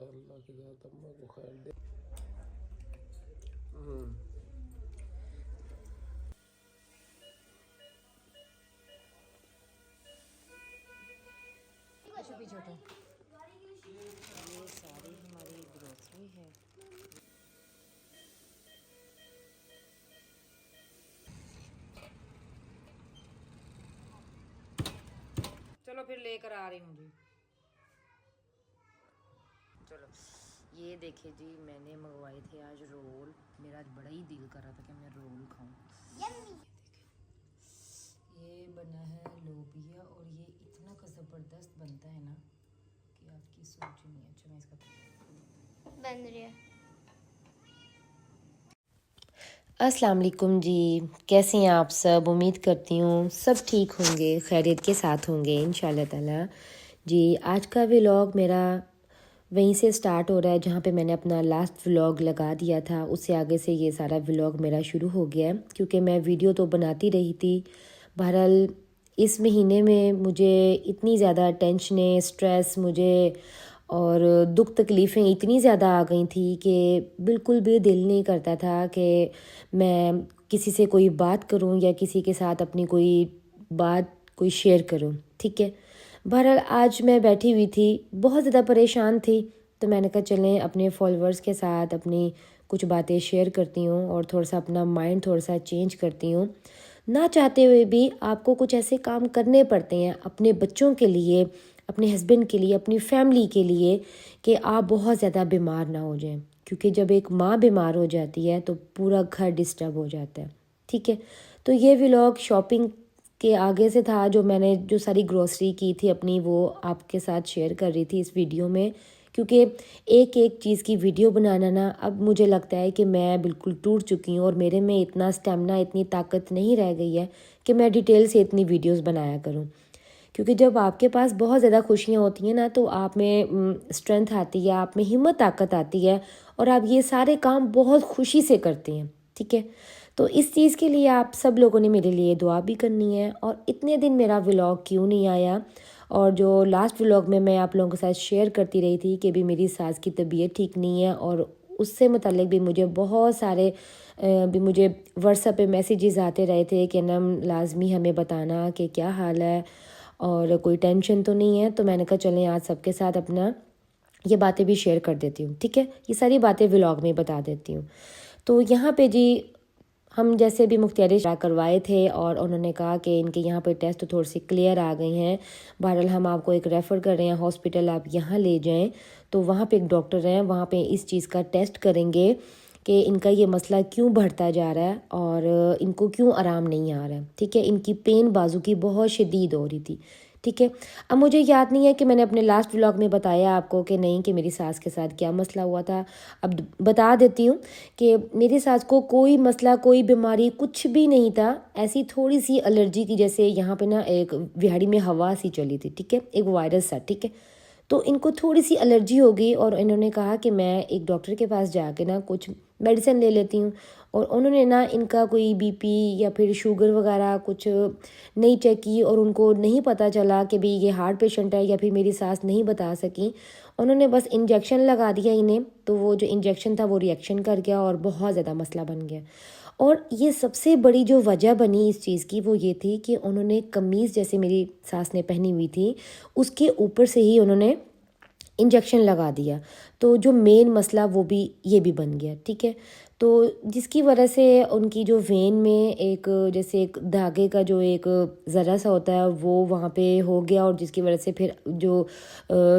اللہ کی ذات اماں کو خیر دے. یہ ساری ہماری گروسری ہے. چلو پھر لے کر آ رہی ہوں جی. چلو یہ دیکھیں جی میں نے منگوائے تھے آج رول. میرا آج بڑا ہی دل کر رہا تھا کہ میں رول کھاؤں. یہ بنا ہے لوبیا اور یہ اتنا کا زبردست بنتا ہے نا کہ آپ کی سوچ نہیں. اچھا میں اس کا بن رہی ہے. السلام علیکم جی، کیسے ہیں آپ سب؟ امید کرتی ہوں سب ٹھیک ہوں گے، خیریت کے ساتھ ہوں گے انشاءاللہ تعالی. جی آج کا ولاگ میرا وہیں سے سٹارٹ ہو رہا ہے جہاں پہ میں نے اپنا لاسٹ ولاگ لگا دیا تھا. اس سے آگے سے یہ سارا ولاگ میرا شروع ہو گیا ہے کیونکہ میں ویڈیو تو بناتی رہی تھی. بہرحال اس مہینے میں مجھے اتنی زیادہ ٹینشنیں، سٹریس مجھے اور دکھ تکلیفیں اتنی زیادہ آ گئی تھیں کہ بالکل بھی دل نہیں کرتا تھا کہ میں کسی سے کوئی بات کروں یا کسی کے ساتھ اپنی کوئی بات کوئی شیئر کروں. ٹھیک ہے، بہرحال آج میں بیٹھی ہوئی تھی، بہت زیادہ پریشان تھی، تو میں نے کہا چلیں اپنے فالورز کے ساتھ اپنی کچھ باتیں شیئر کرتی ہوں اور تھوڑا سا اپنا مائنڈ تھوڑا سا چینج کرتی ہوں. نہ چاہتے ہوئے بھی آپ کو کچھ ایسے کام کرنے پڑتے ہیں اپنے بچوں کے لیے، اپنے ہسبینڈ کے لیے، اپنی فیملی کے لیے کہ آپ بہت زیادہ بیمار نہ ہو جائیں. کیونکہ جب ایک ماں بیمار ہو جاتی ہے تو پورا گھر ڈسٹرب ہو جاتا ہے. ٹھیک ہے، تو یہ ولاگ شاپنگ کے آگے سے تھا. جو میں نے جو ساری گروسری کی تھی اپنی وہ آپ کے ساتھ شیئر کر رہی تھی اس ویڈیو میں. کیونکہ ایک ایک چیز کی ویڈیو بنانا نا اب مجھے لگتا ہے کہ میں بالکل ٹوٹ چکی ہوں اور میرے میں اتنا اسٹیمنا، اتنی طاقت نہیں رہ گئی ہے کہ میں ڈیٹیل سے اتنی ویڈیوز بنایا کروں. کیونکہ جب آپ کے پاس بہت زیادہ خوشیاں ہوتی ہیں نا تو آپ میں اسٹرینتھ آتی ہے، آپ میں ہمت طاقت آتی ہے اور آپ یہ سارے کام بہت خوشی سے کرتے ہیں. ٹھیک ہے، تو اس چیز کے لیے آپ سب لوگوں نے میرے لیے دعا بھی کرنی ہے. اور اتنے دن میرا ولاگ کیوں نہیں آیا، اور جو لاسٹ ولاگ میں آپ لوگوں کے ساتھ شیئر کرتی رہی تھی کہ بھی میری ساس کی طبیعت ٹھیک نہیں ہے اور اس سے متعلق بھی مجھے بہت سارے بھی مجھے واٹس ایپ پہ میسیجز آتے رہے تھے کہ نم لازمی ہمیں بتانا کہ کیا حال ہے اور کوئی ٹینشن تو نہیں ہے. تو میں نے کہا چلیں آج سب کے ساتھ اپنا یہ باتیں بھی شیئر کر دیتی ہوں. ٹھیک ہے، یہ ساری باتیں ولاگ میں بتا دیتی ہوں. تو یہاں پہ جی ہم جیسے بھی مختاری کروائے تھے اور انہوں نے کہا کہ ان کے یہاں پہ ٹیسٹ تھوڑی سی کلیئر آ گئی ہیں. بہرحال ہم آپ کو ایک ریفر کر رہے ہیں ہاسپٹل، آپ یہاں لے جائیں. تو وہاں پہ ایک ڈاکٹر ہیں، وہاں پہ اس چیز کا ٹیسٹ کریں گے کہ ان کا یہ مسئلہ کیوں بڑھتا جا رہا ہے اور ان کو کیوں آرام نہیں آ رہا ہے. ٹھیک ہے، ان کی پین بازو کی بہت شدید ہو رہی تھی. ٹھیک ہے، اب مجھے یاد نہیں ہے کہ میں نے اپنے لاسٹ ولاگ میں بتایا آپ کو کہ نہیں کہ میری ساس کے ساتھ کیا مسئلہ ہوا تھا. اب بتا دیتی ہوں کہ میری ساس کو کوئی مسئلہ، کوئی بیماری کچھ بھی نہیں تھا. ایسی تھوڑی سی الرجی کی، جیسے یہاں پہ نا ایک وہاڑی میں ہوا سی چلی تھی. ٹھیک ہے، ایک وائرس تھا. ٹھیک ہے، تو ان کو تھوڑی سی الرجی ہو گئی اور انہوں نے کہا کہ میں ایک ڈاکٹر کے پاس جا کے نا کچھ میڈیسن لے لیتی ہوں. اور انہوں نے نا ان کا کوئی بی پی یا پھر شوگر وغیرہ کچھ نہیں چیک کی اور ان کو نہیں پتہ چلا کہ بھی یہ ہارٹ پیشنٹ ہے، یا پھر میری ساس نہیں بتا سکیں. انہوں نے بس انجیکشن لگا دیا انہیں، تو وہ جو انجیکشن تھا وہ ریئیکشن کر گیا اور بہت زیادہ مسئلہ بن گیا. اور یہ سب سے بڑی جو وجہ بنی اس چیز کی وہ یہ تھی کہ انہوں نے قمیض جیسے میری ساس نے پہنی ہوئی تھی اس کے اوپر سے ہی انہوں نے انجیکشن لگا دیا. تو جو مین مسئلہ وہ بھی یہ بھی بن گیا. ٹھیک ہے، تو جس کی وجہ سے ان کی جو وین میں ایک جیسے ایک دھاگے کا جو ایک ذرا سا ہوتا ہے وہ وہاں پہ ہو گیا، اور جس کی وجہ سے پھر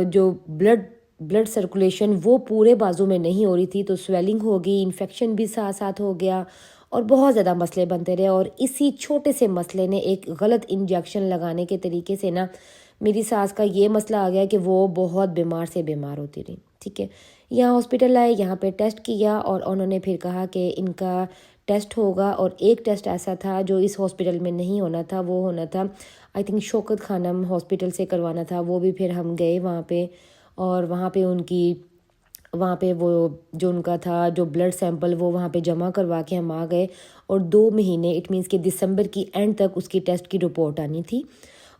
جو بلڈ سرکولیشن وہ پورے بازو میں نہیں ہو رہی تھی، تو سویلنگ ہو گئی، انفیکشن بھی ساتھ ساتھ ہو گیا اور بہت زیادہ مسئلے بنتے رہے. اور اسی چھوٹے سے مسئلے نے ایک غلط انجیکشن لگانے کے طریقے سے نا میری ساس کا یہ مسئلہ آ گیا کہ وہ بہت بیمار سے بیمار ہوتی رہی. ٹھیک ہے، یہاں ہاسپٹل آئے، یہاں پہ ٹیسٹ کیا اور انہوں نے پھر کہا کہ ان کا ٹیسٹ ہوگا. اور ایک ٹیسٹ ایسا تھا جو اس ہاسپٹل میں نہیں ہونا تھا، وہ ہونا تھا I think Shaukat Khanum hospital سے کروانا تھا. وہ بھی پھر ہم گئے وہاں پہ، اور وہاں پہ وہ جو ان کا تھا جو بلڈ سیمپل وہ وہاں پہ جمع کروا کے ہم آ گئے. اور 2 مہینے اٹ مینس کہ دسمبر کی اینڈ تک اس کی ٹیسٹ کی رپورٹ آنی تھی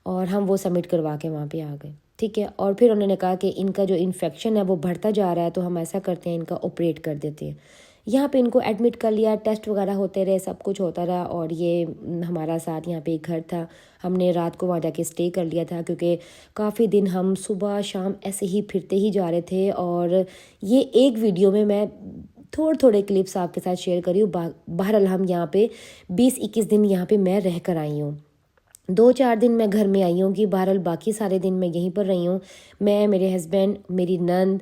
اور ہم وہ سبمٹ کروا کے وہاں پہ آ گئے. ٹھیک ہے. اور پھر انہوں نے کہا کہ ان کا جو انفیکشن ہے وہ بڑھتا جا رہا ہے تو ہم ایسا کرتے ہیں ان کا آپریٹ کر دیتے ہیں. یہاں پہ ان کو ایڈمٹ کر لیا, ٹیسٹ وغیرہ ہوتے رہے, سب کچھ ہوتا رہا. اور یہ ہمارا ساتھ یہاں پہ ایک گھر تھا, ہم نے رات کو وہاں جا کے اسٹے کر لیا تھا کیونکہ کافی دن ہم صبح شام ایسے ہی پھرتے ہی جا رہے تھے. اور یہ ایک ویڈیو میں تھوڑے کلپس آپ کے ساتھ شیئر کری ہوں. بہرحال ہم یہاں پہ 20-21 دن یہاں پہ میں رہ کر آئی ہوں. 2-4 دن میں گھر میں آئی ہوں کہ بہرحال باقی سارے دن میں یہیں پر رہی ہوں. میں, میرے ہسبینڈ, میری نند,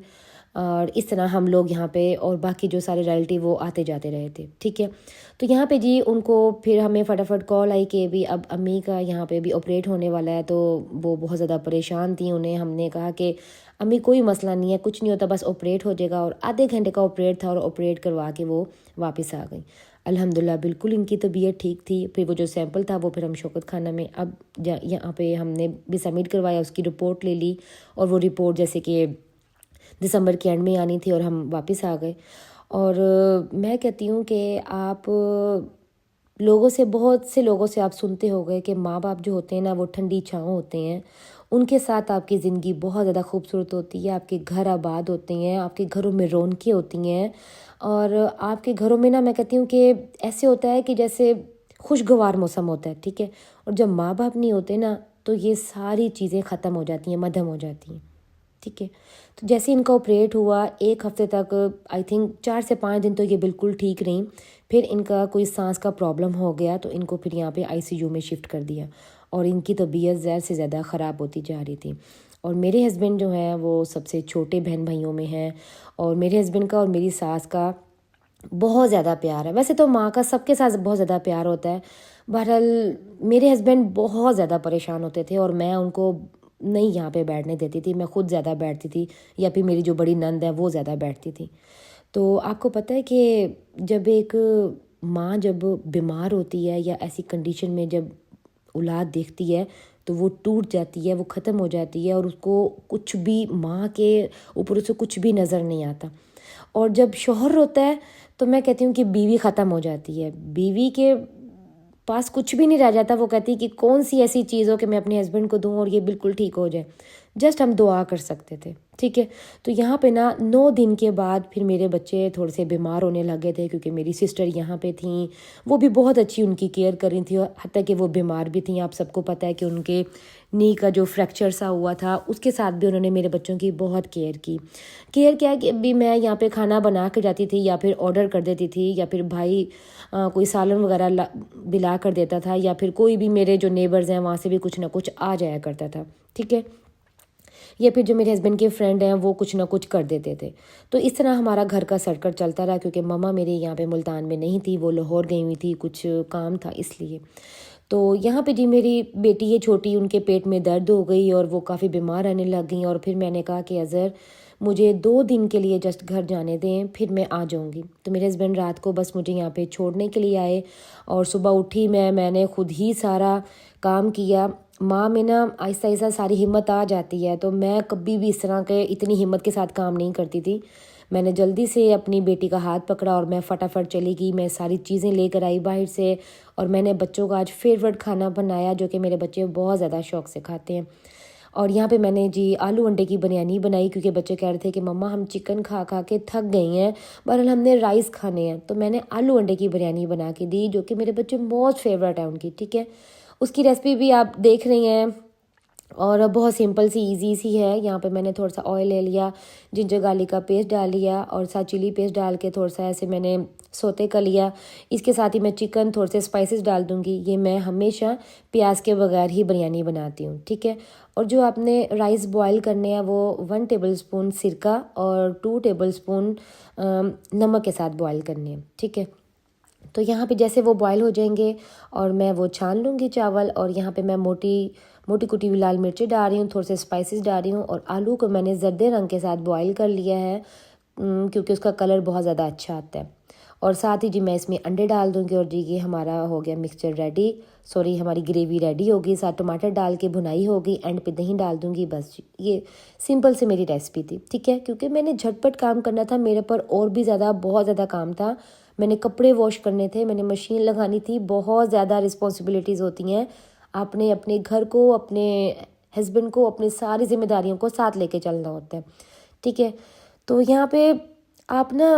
اور اس طرح ہم لوگ یہاں پہ, اور باقی جو سارے ریلیٹیو وہ آتے جاتے رہے تھے. ٹھیک ہے. تو یہاں پہ جی ان کو پھر ہمیں فٹافٹ کال آئی کہ بھی اب امی کا یہاں پہ بھی آپریٹ ہونے والا ہے. تو وہ بہت زیادہ پریشان تھیں. انہیں ہم نے کہا کہ امی کوئی مسئلہ نہیں ہے, کچھ نہیں ہوتا, بس آپریٹ ہو جائے گا. اور آدھے گھنٹے کا آپریٹ تھا اور آپریٹ کروا کے وہ واپس آ گئی. الحمدللہ بالکل ان کی طبیعت ٹھیک تھی. پھر وہ جو سیمپل تھا وہ پھر ہم شوکت خانہ میں اب یہاں پہ ہم نے بھی سبمٹ کروایا, اس کی رپورٹ لے لی. اور وہ رپورٹ جیسے کہ دسمبر کے اینڈ میں آنی تھی اور ہم واپس آ گئے. اور میں کہتی ہوں کہ آپ بہت سے لوگوں سے آپ سنتے ہو گئے کہ ماں باپ جو ہوتے ہیں نا وہ ٹھنڈی چھاؤں ہوتے ہیں. ان کے ساتھ آپ کی زندگی بہت زیادہ خوبصورت ہوتی ہے, آپ کے گھر آباد ہوتے ہیں, آپ کے گھروں میں رونقیں ہوتی ہیں. اور آپ کے گھروں میں نا میں کہتی ہوں کہ ایسے ہوتا ہے کہ جیسے خوشگوار موسم ہوتا ہے. ٹھیک ہے. اور جب ماں باپ نہیں ہوتے نا تو یہ ساری چیزیں ختم ہو جاتی ہیں, مدھم ہو جاتی ہیں. ٹھیک ہے. تو جیسے ان کا آپریٹ ہوا 1 ہفتے تک, آئی تھنک 4 سے 5 دن تو یہ بالکل ٹھیک رہیں. پھر ان کا کوئی سانس کا پرابلم ہو گیا تو ان کو پھر یہاں پہ ICU میں شفٹ کر دیا. اور ان کی طبیعت زیادہ سے زیادہ خراب ہوتی جا رہی تھی. اور میرے ہسبینڈ جو ہیں وہ سب سے چھوٹے بہن بھائیوں میں ہیں. اور میرے ہسبینڈ کا اور میری ساس کا بہت زیادہ پیار ہے. ویسے تو ماں کا سب کے ساتھ بہت زیادہ پیار ہوتا ہے. بہرحال میرے ہسبینڈ بہت زیادہ پریشان ہوتے تھے اور میں ان کو نہیں یہاں پہ بیٹھنے دیتی تھی. میں خود زیادہ بیٹھتی تھی یا پھر میری جو بڑی نند ہے وہ زیادہ بیٹھتی تھی. تو آپ کو پتہ ہے کہ جب ایک ماں جب بیمار ہوتی ہے یا ایسی کنڈیشن میں جب اولاد دیکھتی ہے تو وہ ٹوٹ جاتی ہے, وہ ختم ہو جاتی ہے, اور اس کو کچھ بھی ماں کے اوپر سے کچھ بھی نظر نہیں آتا. اور جب شوہر ہوتا ہے تو میں کہتی ہوں کہ بیوی ختم ہو جاتی ہے. بیوی کے پاس کچھ بھی نہیں رہ جاتا. وہ کہتی کہ کون سی ایسی چیز ہو کہ میں اپنے ہسبینڈ کو دوں اور یہ بالکل ٹھیک ہو جائے. جسٹ ہم دعا کر سکتے تھے. ٹھیک ہے. تو یہاں پہ نا 9 دن کے بعد پھر میرے بچے تھوڑے سے بیمار ہونے لگے تھے کیونکہ میری سسٹر یہاں پہ تھیں. وہ بھی بہت اچھی ان کی کیئر کر رہی تھیں, حتیٰ کہ وہ بیمار بھی تھیں. آپ سب کو پتہ ہے کہ ان کے نی کا جو فریکچر سا ہوا تھا اس کے ساتھ بھی انہوں نے میرے بچوں کی بہت کیئر کی. کیئر کیا کہ بھی میں یہاں پہ کھانا بنا کے جاتی تھی یا پھر آرڈر کر دیتی تھی, یا پھر بھائی کوئی سالن وغیرہ بلا کر دیتا تھا, یا پھر کوئی بھی میرے جو نیبرز ہیں وہاں سے بھی کچھ نہ کچھ آ جایا کرتا تھا. ٹھیک ہے. یا پھر جو میرے ہسبینڈ کے فرینڈ ہیں وہ کچھ نہ کچھ کر دیتے تھے. تو اس طرح ہمارا گھر کا سرکل چلتا رہا کیونکہ مما میری یہاں پہ ملتان میں نہیں تھی, وہ لاہور گئی ہوئی تھی, کچھ کام تھا اس لیے. تو یہاں پہ جی میری بیٹی ہے چھوٹی, ان کے پیٹ میں درد ہو گئی اور وہ کافی بیمار رہنے لگ گئیں. اور پھر میں نے کہا کہ اظہر مجھے 2 دن کے لیے جسٹ گھر جانے دیں, پھر میں آ جاؤں گی. تو میرے ہسبینڈ رات کو بس مجھے یہاں پہ چھوڑنے کے لیے آئے اور صبح اٹھی میں نے خود ہی سارا کام کیا. ماں میں نا آہستہ آہستہ ساری ہمت آ جاتی ہے, تو میں کبھی بھی اس طرح کے اتنی ہمت کے ساتھ کام نہیں کرتی تھی. میں نے جلدی سے اپنی بیٹی کا ہاتھ پکڑا اور میں فٹافٹ چلی گئی. میں ساری چیزیں لے کر آئی باہر سے, اور میں نے بچوں کا آج فیوریٹ کھانا بنایا جو کہ میرے بچے بہت زیادہ شوق سے کھاتے ہیں. اور یہاں پہ میں نے جی آلو انڈے کی بریانی بنائی کیونکہ بچے کہہ رہے تھے کہ مما ہم چکن کھا کھا کے تھک گئی ہیں, بہرحال ہم نے رائس کھانے ہیں. تو میں نے آلو انڈے کی بریانی بنا کے دی جو کہ میرے بچے موسٹ فیوریٹ ہے ان کی. ٹھیک ہے. اس کی ریسپی بھی آپ دیکھ رہی ہیں اور بہت سمپل سی ایزی سی ہے. یہاں پہ میں نے تھوڑا سا آئل لے لیا, جنجر گارلک کا پیسٹ ڈال لیا اور ساتھ چلی پیسٹ ڈال کے تھوڑا سا ایسے میں نے سوتے کر لیا. اس کے ساتھ ہی میں چکن تھوڑے سے اسپائسز ڈال دوں گی. یہ میں ہمیشہ پیاز کے بغیر ہی بریانی بناتی ہوں. ٹھیک ہے. اور جو آپ نے رائس بوائل کرنے ہیں وہ 1 ٹیبل اسپون سرکہ اور 2 ٹیبل اسپون نمک کے ساتھ بوائل کرنے ہیں. ٹھیک ہے. تو یہاں پہ جیسے وہ بوائل ہو جائیں گے اور میں وہ چھان لوں گی چاول, اور یہاں پہ میں موٹی کٹی ہوئی لال مرچیں ڈال رہی ہوں, تھوڑے سے اسپائسز ڈال رہی ہوں, اور آلو کو میں نے زردے رنگ کے ساتھ بوائل کر لیا ہے کیونکہ اس کا کلر بہت زیادہ اچھا آتا ہے. اور ساتھ ہی جی میں اس میں انڈے ڈال دوں گی. اور جی یہ ہمارا ہو گیا مکسچر ریڈی, ہماری گریوی ریڈی ہوگی. ساتھ ٹماٹر ڈال کے بھنائی ہوگی, اینڈ پہ دہی ڈال دوں گی. بس جی یہ سمپل سے میری ریسپی تھی. ٹھیک ہے. کیونکہ میں نے جھٹ پٹ کام کرنا تھا, میرے پر اور بھی بہت زیادہ کام تھا. میں نے کپڑے واش کرنے تھے, میں نے مشین لگانی تھی. بہت زیادہ رسپانسبلٹیز ہوتی ہیں. آپ نے اپنے گھر کو, اپنے ہسبینڈ کو اپنی ساری ذمہ داریوں کو ساتھ لے کے چلنا ہوتا ہے، ٹھیک ہے. تو یہاں پہ آپ نا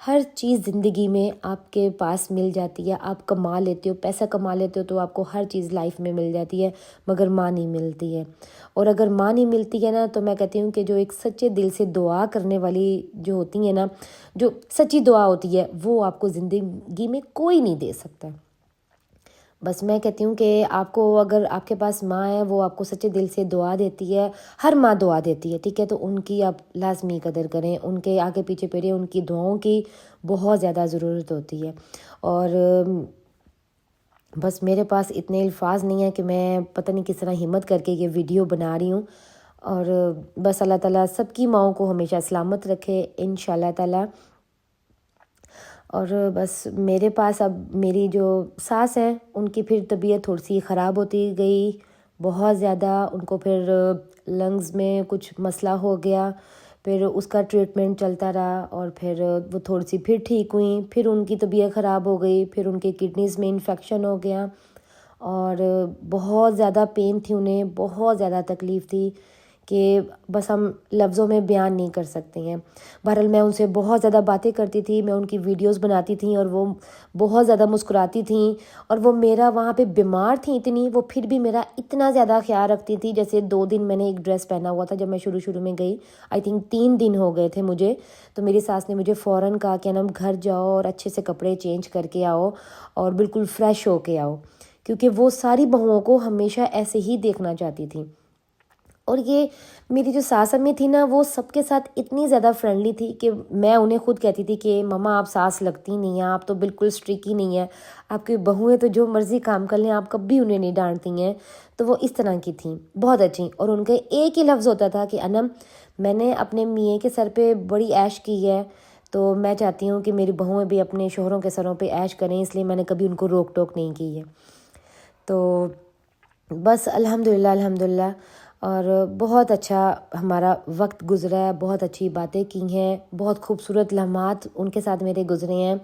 ہر چیز زندگی میں آپ کے پاس مل جاتی ہے، آپ کما لیتے ہو، پیسہ کما لیتے ہو تو آپ کو ہر چیز لائف میں مل جاتی ہے، مگر ماں نہیں ملتی ہے. اور اگر ماں نہیں ملتی ہے نا تو میں کہتی ہوں کہ جو ایک سچے دل سے دعا کرنے والی جو ہوتی ہیں نا، جو سچی دعا ہوتی ہے، وہ آپ کو زندگی میں کوئی نہیں دے سکتا. بس میں کہتی ہوں کہ آپ کو اگر آپ کے پاس ماں ہے، وہ آپ کو سچے دل سے دعا دیتی ہے، ہر ماں دعا دیتی ہے، ٹھیک ہے. تو ان کی آپ لازمی قدر کریں، ان کے آگے پیچھے پھریں، ان کی دعاؤں کی بہت زیادہ ضرورت ہوتی ہے. اور بس میرے پاس اتنے الفاظ نہیں ہیں کہ میں پتہ نہیں کس طرح ہمت کر کے یہ ویڈیو بنا رہی ہوں. اور بس اللہ تعالیٰ سب کی ماؤں کو ہمیشہ سلامت رکھے انشاءاللہ تعالیٰ. اور بس میرے پاس اب میری جو ساس ہیں ان کی پھر طبیعت تھوڑی سی خراب ہوتی گئی بہت زیادہ. ان کو پھر لنگز میں کچھ مسئلہ ہو گیا، پھر اس کا ٹریٹمنٹ چلتا رہا، اور پھر وہ تھوڑی سی پھر ٹھیک ہوئیں، پھر ان کی طبیعت خراب ہو گئی، پھر ان کے کڈنیز میں انفیکشن ہو گیا، اور بہت زیادہ پین تھی انہیں، بہت زیادہ تکلیف تھی کہ بس ہم لفظوں میں بیان نہیں کر سکتے ہیں. بہرحال میں ان سے بہت زیادہ باتیں کرتی تھی، میں ان کی ویڈیوز بناتی تھیں، اور وہ بہت زیادہ مسکراتی تھیں، اور وہ میرا وہاں پہ بیمار تھیں اتنی، وہ پھر بھی میرا اتنا زیادہ خیال رکھتی تھی. جیسے 2 دن میں نے ایک ڈریس پہنا ہوا تھا جب میں شروع میں گئی، آئی تھنک 3 دن ہو گئے تھے مجھے، تو میری ساس نے مجھے فوراً کہا کہ نا گھر جاؤ اور اچھے سے کپڑے چینج کر کے آؤ اور بالکل فریش ہو کے آؤ، کیونکہ وہ ساری بہوؤں کو ہمیشہ ایسے ہی دیکھنا چاہتی تھیں. اور یہ میری جو ساس امی تھی نا، وہ سب کے ساتھ اتنی زیادہ فرینڈلی تھی کہ میں انہیں خود کہتی تھی کہ مما آپ ساس لگتی نہیں ہیں، آپ تو بالکل اسٹرک ہی نہیں ہیں، آپ کی بہویں تو جو مرضی کام کر لیں، آپ کبھی انہیں نہیں ڈانٹتی ہیں. تو وہ اس طرح کی تھیں، بہت اچھی. اور ان کا ایک ہی لفظ ہوتا تھا کہ انم میں نے اپنے میاں کے سر پہ بڑی عیش کی ہے، تو میں چاہتی ہوں کہ میری بہویں بھی اپنے شوہروں کے سروں پہ عیش کریں، اس لیے میں نے کبھی ان کو روک ٹوک نہیں کی ہے. تو بس الحمدللہ. اور بہت اچھا ہمارا وقت گزرا ہے، بہت اچھی باتیں کی ہیں، بہت خوبصورت لمحات ان کے ساتھ میرے گزرے ہیں.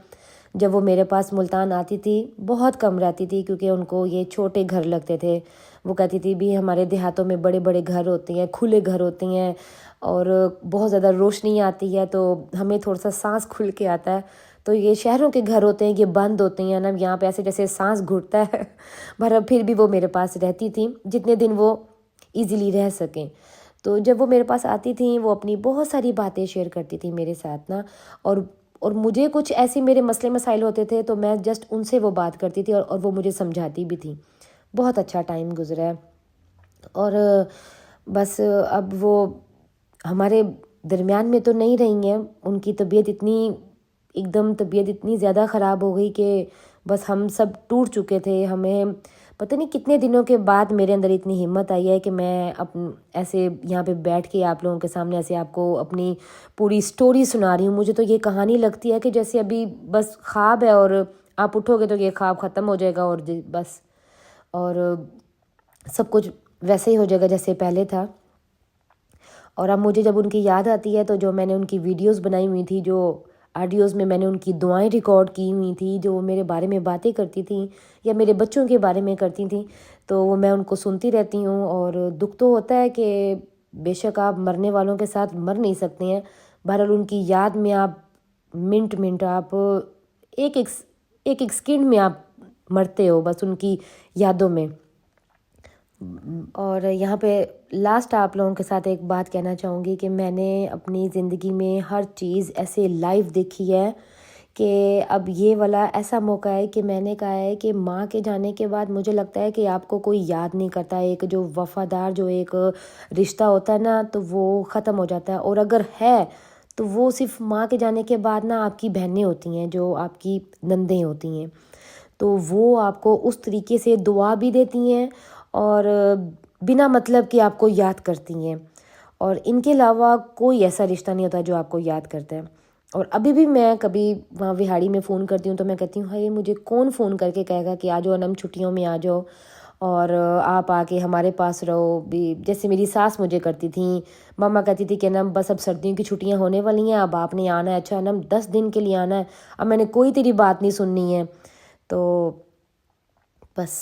جب وہ میرے پاس ملتان آتی تھی بہت کم رہتی تھی، کیونکہ ان کو یہ چھوٹے گھر لگتے تھے. وہ کہتی تھی بھی ہمارے دیہاتوں میں بڑے بڑے گھر ہوتے ہیں، کھلے گھر ہوتے ہیں، اور بہت زیادہ روشنی آتی ہے، تو ہمیں تھوڑا سا سانس کھل کے آتا ہے. تو یہ شہروں کے گھر ہوتے ہیں، یہ بند ہوتے ہیں نا، یہاں پہ ایسے جیسے سانس گھٹتا ہے. پھر بھی وہ میرے پاس رہتی تھیں جتنے دن وہ ایزیلی رہ سکیں. تو جب وہ میرے پاس آتی تھیں وہ اپنی بہت ساری باتیں شیئر کرتی تھیں میرے ساتھ نا، اور مجھے کچھ ایسے میرے مسئلے مسائل ہوتے تھے تو میں جسٹ ان سے وہ بات کرتی تھی، اور وہ مجھے سمجھاتی بھی تھیں. بہت اچھا ٹائم گزرا ہے. اور بس اب وہ ہمارے درمیان میں تو نہیں رہی ہیں، ان کی طبیعت اتنی زیادہ خراب ہو گئی کہ بس ہم سب ٹوٹ چکے تھے. ہمیں پتہ نہیں کتنے دنوں کے بعد میرے اندر اتنی ہمت آئی ہے کہ میں ایسے یہاں پہ بیٹھ کے آپ لوگوں کے سامنے ایسے آپ کو اپنی پوری سٹوری سنا رہی ہوں. مجھے تو یہ کہانی لگتی ہے کہ جیسے ابھی بس خواب ہے، اور آپ اٹھو گے تو یہ خواب ختم ہو جائے گا، اور بس اور سب کچھ ویسے ہی ہو جائے گا جیسے پہلے تھا. اور اب مجھے جب ان کی یاد آتی ہے تو جو میں نے ان کی ویڈیوز بنائی ہوئی تھی، جو آڈیوز میں نے ان کی دعائیں ریکارڈ کی ہوئی تھی، جو وہ میرے بارے میں باتیں کرتی تھیں یا میرے بچوں کے بارے میں کرتی تھیں، تو وہ میں ان کو سنتی رہتی ہوں. اور دکھ تو ہوتا ہے کہ بے شک آپ مرنے والوں کے ساتھ مر نہیں سکتے ہیں، بہرحال ان کی یاد میں آپ منٹ آپ ایک سیکنڈ میں آپ مرتے ہو بس ان کی یادوں میں. اور یہاں پہ لاسٹ آپ لوگوں کے ساتھ ایک بات کہنا چاہوں گی کہ میں نے اپنی زندگی میں ہر چیز ایسے لائیو دیکھی ہے کہ اب یہ والا ایسا موقع ہے کہ میں نے کہا ہے کہ ماں کے جانے کے بعد مجھے لگتا ہے کہ آپ کو کوئی یاد نہیں کرتا. ایک جو وفادار جو ایک رشتہ ہوتا ہے نا تو وہ ختم ہو جاتا ہے، اور اگر ہے تو وہ صرف ماں کے جانے کے بعد نا آپ کی بہنیں ہوتی ہیں، جو آپ کی نندیں ہوتی ہیں، تو وہ آپ کو اس طریقے سے دعا بھی دیتی ہیں اور بنا مطلب کہ آپ کو یاد کرتی ہیں. اور ان کے علاوہ کوئی ایسا رشتہ نہیں ہوتا جو آپ کو یاد کرتا ہے. اور ابھی بھی میں کبھی وہاں وہاڑی میں فون کرتی ہوں تو میں کہتی ہوں ہائے مجھے کون فون کر کے کہے گا کہ آ جاؤ انم چھٹیوں میں آ جاؤ اور آپ آ کے ہمارے پاس رہو. بھی جیسے میری ساس مجھے کرتی تھیں، ماما کہتی تھی کہ انم بس اب سردیوں کی چھٹیاں ہونے والی ہیں، اب آپ نے آنا ہے. اچھا انم 10 دن کے لیے آنا ہے، اب میں نے کوئی تیری بات نہیں سننی ہے. تو بس